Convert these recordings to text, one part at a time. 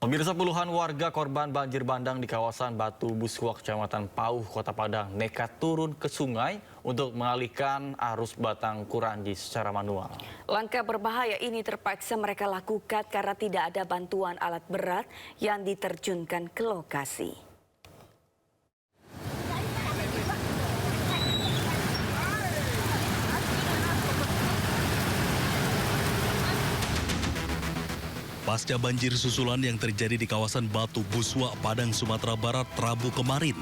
Pemirsa, puluhan warga korban banjir bandang di kawasan Batu Buswa, Kecamatan Pauh, Kota Padang nekat turun ke sungai untuk mengalihkan arus batang Kuranji secara manual. Langkah berbahaya ini terpaksa mereka lakukan karena tidak ada bantuan alat berat yang diterjunkan ke lokasi. Pasca banjir susulan yang terjadi di kawasan Batu Buswa, Padang, Sumatera Barat, Rabu kemarin.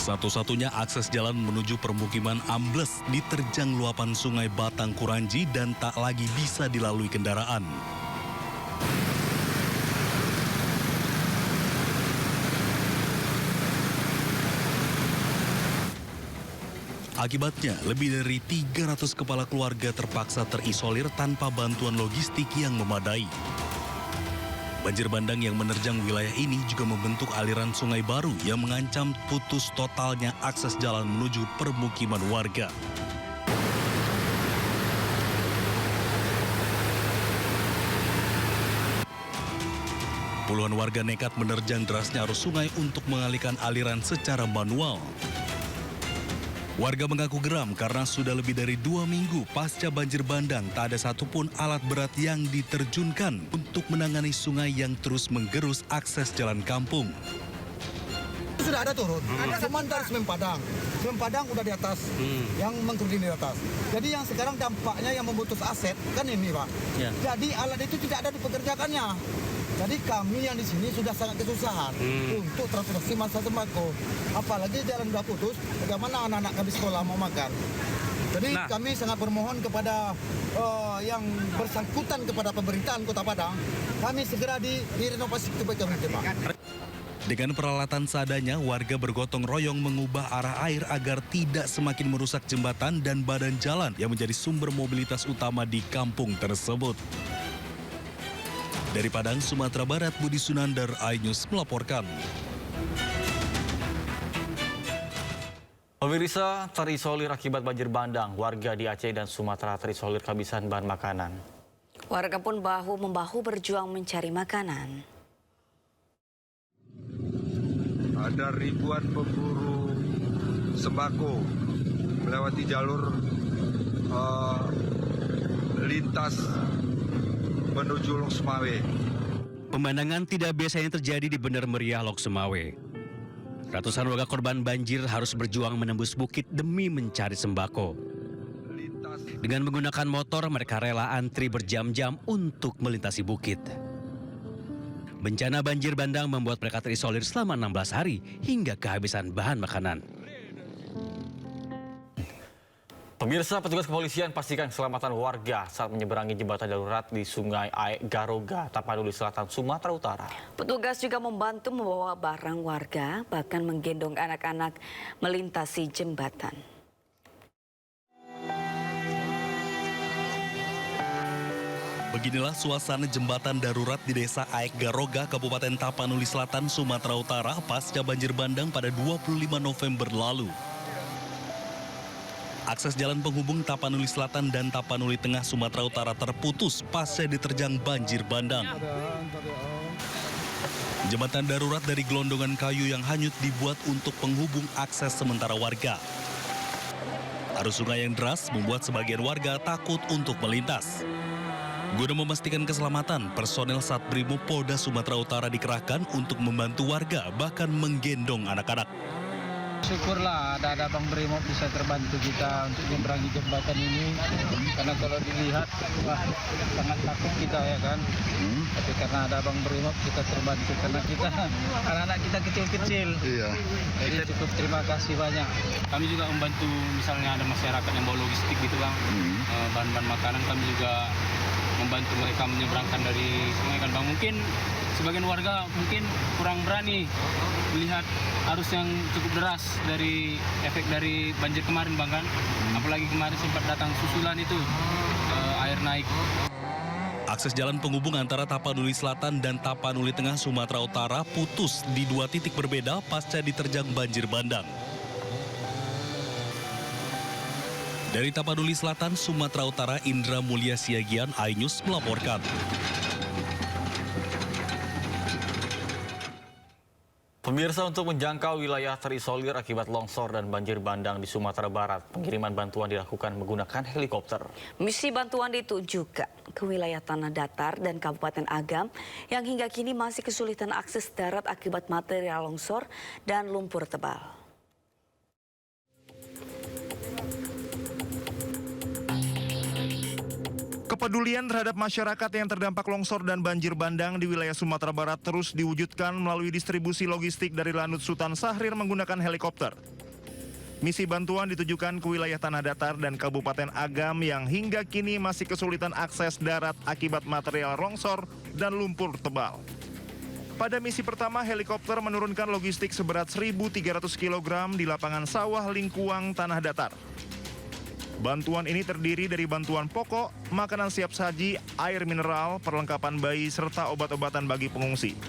Satu-satunya akses jalan menuju permukiman ambles diterjang luapan sungai Batang Kuranji dan tak lagi bisa dilalui kendaraan. Akibatnya, lebih dari 300 kepala keluarga terpaksa terisolir tanpa bantuan logistik yang memadai. Banjir bandang yang menerjang wilayah ini juga membentuk aliran sungai baru yang mengancam putus totalnya akses jalan menuju permukiman warga. Puluhan warga nekat menerjang derasnya arus sungai untuk mengalihkan aliran secara manual. Warga mengaku geram karena sudah lebih dari 2 minggu pasca banjir bandang tak ada satupun alat berat yang diterjunkan untuk menangani sungai yang terus menggerus akses jalan kampung. Sudah ada turun, cuman dari Semen Padang. Semen Padang udah di atas, yang mengkerudin di atas. Jadi yang sekarang dampaknya yang memutus aset, kan ini Pak. Ya. Jadi alat itu tidak ada dipekerjakannya. Jadi kami yang di sini sudah sangat kesusahan untuk transportasi masa sembako. Apalagi jalan udah putus, bagaimana anak-anak kami sekolah mau makan. Jadi kami sangat bermohon kepada yang bersangkutan kepada pemerintahan Kota Padang, kami segera direnovasi kebaikan Pak. Dengan peralatan seadanya, warga bergotong royong mengubah arah air agar tidak semakin merusak jembatan dan badan jalan yang menjadi sumber mobilitas utama di kampung tersebut. Dari Padang, Sumatera Barat, Budi Sunandar, iNews melaporkan. Pemirsa, terisolir akibat banjir bandang, warga di Aceh dan Sumatera terisolir kehabisan bahan makanan. Warga pun bahu-membahu berjuang mencari makanan. Ada ribuan pemburu sembako melewati jalur lintas menuju Lok Semawe. Pemandangan tidak biasanya terjadi di Bener Meriah Lok Semawe. Ratusan warga korban banjir harus berjuang menembus bukit demi mencari sembako. Dengan menggunakan motor, mereka rela antri berjam-jam untuk melintasi bukit. Bencana banjir bandang membuat mereka terisolir selama 16 hari hingga kehabisan bahan makanan. Pemirsa, petugas kepolisian pastikan keselamatan warga saat menyeberangi jembatan darurat di Sungai Aek Garoga, Tapanuli Selatan, Sumatera Utara. Petugas juga membantu membawa barang warga, bahkan menggendong anak-anak melintasi jembatan. Beginilah suasana jembatan darurat di Desa Aek Garoga, Kabupaten Tapanuli Selatan, Sumatera Utara pasca banjir bandang pada 25 November lalu. Akses jalan penghubung Tapanuli Selatan dan Tapanuli Tengah, Sumatera Utara terputus pasca diterjang banjir bandang. Jembatan darurat dari gelondongan kayu yang hanyut dibuat untuk penghubung akses sementara warga. Arus sungai yang deras membuat sebagian warga takut untuk melintas. Guna memastikan keselamatan, personel Satbrimob Polda Sumatera Utara dikerahkan untuk membantu warga, bahkan menggendong anak-anak. Syukurlah ada Bang Brimob bisa terbantu kita untuk menyeberangi jembatan ini. Karena kalau dilihat, wah, sangat takut kita ya kan. Tapi karena ada Bang Brimob kita terbantu. Karena kita, anak-anak kita kecil-kecil. Iya. Jadi cukup terima kasih banyak. Kami juga membantu misalnya ada masyarakat yang bawa logistik gitu Bang. Bahan-bahan makanan kami juga membantu mereka menyeberangkan dari sungai kan Bang. Mungkin sebagian warga mungkin kurang berani melihat arus yang cukup deras dari efek dari banjir kemarin Bang kan. Apalagi kemarin sempat datang susulan itu air naik. Akses jalan penghubung antara Tapanuli Selatan dan Tapanuli Tengah, Sumatera Utara putus di 2 titik berbeda pasca diterjang banjir bandang. Dari Tapanuli Selatan, Sumatera Utara, Indra Mulia Siagian, iNews melaporkan. Pemirsa, untuk menjangkau wilayah terisolir akibat longsor dan banjir bandang di Sumatera Barat, pengiriman bantuan dilakukan menggunakan helikopter. Misi bantuan ditujukan ke wilayah tanah datar dan Kabupaten Agam yang hingga kini masih kesulitan akses darat akibat material longsor dan lumpur tebal. Kepedulian terhadap masyarakat yang terdampak longsor dan banjir bandang di wilayah Sumatera Barat terus diwujudkan melalui distribusi logistik dari Lanut Sultan Syahrir menggunakan helikopter. Misi bantuan ditujukan ke wilayah tanah datar dan Kabupaten Agam yang hingga kini masih kesulitan akses darat akibat material longsor dan lumpur tebal. Pada misi pertama, helikopter menurunkan logistik seberat 1.300 kg di lapangan sawah Lingkuang, tanah datar. Bantuan ini terdiri dari bantuan pokok, makanan siap saji, air mineral, perlengkapan bayi, serta obat-obatan bagi pengungsi.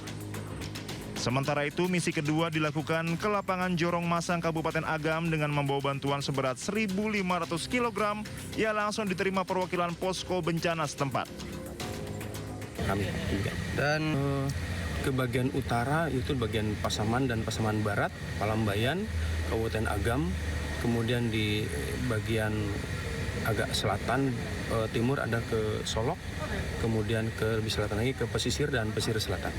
Sementara itu, misi kedua dilakukan ke lapangan Jorong Masang, Kabupaten Agam dengan membawa bantuan seberat 1.500 kg yang langsung diterima perwakilan posko bencana setempat. Dan ke bagian utara itu bagian Pasaman dan Pasaman Barat, Palambayan, Kabupaten Agam. Kemudian di bagian agak selatan timur ada ke Solok, kemudian ke lebih selatan lagi ke pesisir dan pesisir selatan.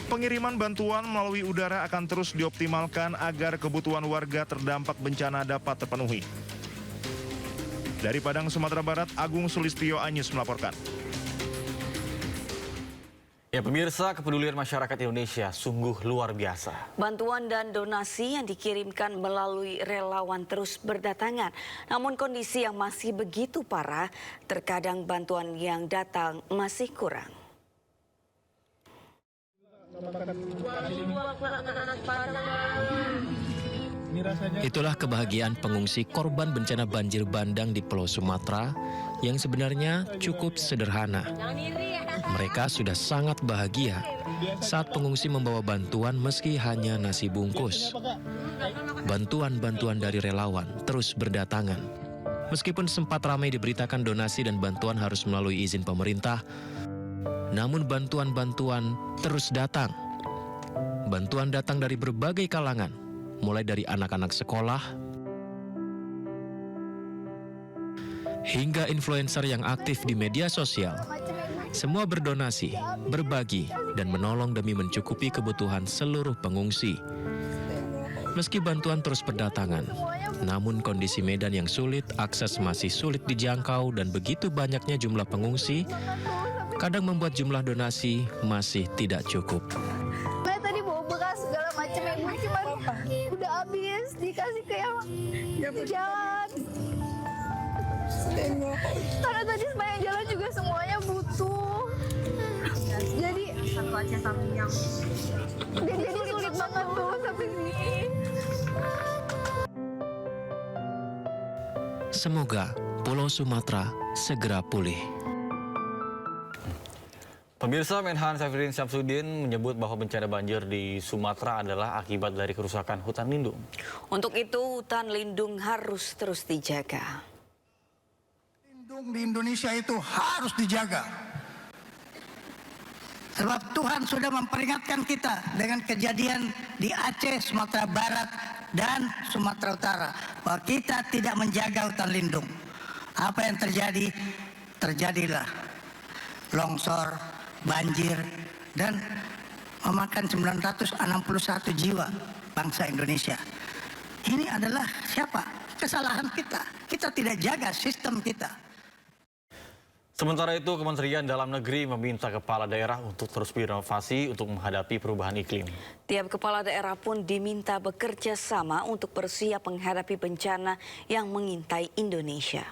Pengiriman bantuan melalui udara akan terus dioptimalkan agar kebutuhan warga terdampak bencana dapat terpenuhi. Dari Padang, Sumatera Barat, Agung Sulistyo Anyus melaporkan. Ya pemirsa, kepedulian masyarakat Indonesia sungguh luar biasa. Bantuan dan donasi yang dikirimkan melalui relawan terus berdatangan. Namun kondisi yang masih begitu parah, terkadang bantuan yang datang masih kurang. Itulah kebahagiaan pengungsi korban bencana banjir bandang di Pulau Sumatera yang sebenarnya cukup sederhana. Mereka sudah sangat bahagia saat pengungsi membawa bantuan meski hanya nasi bungkus. Bantuan-bantuan dari relawan terus berdatangan. Meskipun sempat ramai diberitakan donasi dan bantuan harus melalui izin pemerintah, namun bantuan-bantuan terus datang. Bantuan datang dari berbagai kalangan, mulai dari anak-anak sekolah, hingga influencer yang aktif di media sosial. Semua berdonasi, berbagi, dan menolong demi mencukupi kebutuhan seluruh pengungsi. Meski bantuan terus berdatangan, namun kondisi medan yang sulit, akses masih sulit dijangkau, dan begitu banyaknya jumlah pengungsi, kadang membuat jumlah donasi masih tidak cukup. Saya tadi bawa bekas segala macam yang cuman udah habis, dikasih ke yang di jalan. Karena tadi sepanjang jalan juga semuanya butuh. Jadi sulit banget tuh sampai sini. Semoga Pulau Sumatera segera pulih. Pemirsa, Menhan Safrin Syamsuddin menyebut bahwa bencana banjir di Sumatera adalah akibat dari kerusakan hutan lindung. Untuk itu, hutan lindung harus terus dijaga. Lindung di Indonesia itu harus dijaga. Sebab Tuhan sudah memperingatkan kita dengan kejadian di Aceh, Sumatera Barat, dan Sumatera Utara bahwa kita tidak menjaga hutan lindung. Apa yang terjadi? Terjadilah longsor, banjir, dan memakan 961 jiwa bangsa Indonesia. Ini adalah siapa? Kesalahan kita. Kita tidak jaga sistem kita. Sementara itu, Kementerian Dalam Negeri meminta kepala daerah untuk terus berinovasi untuk menghadapi perubahan iklim. Tiap kepala daerah pun diminta bekerja sama untuk bersiap menghadapi bencana yang mengintai Indonesia.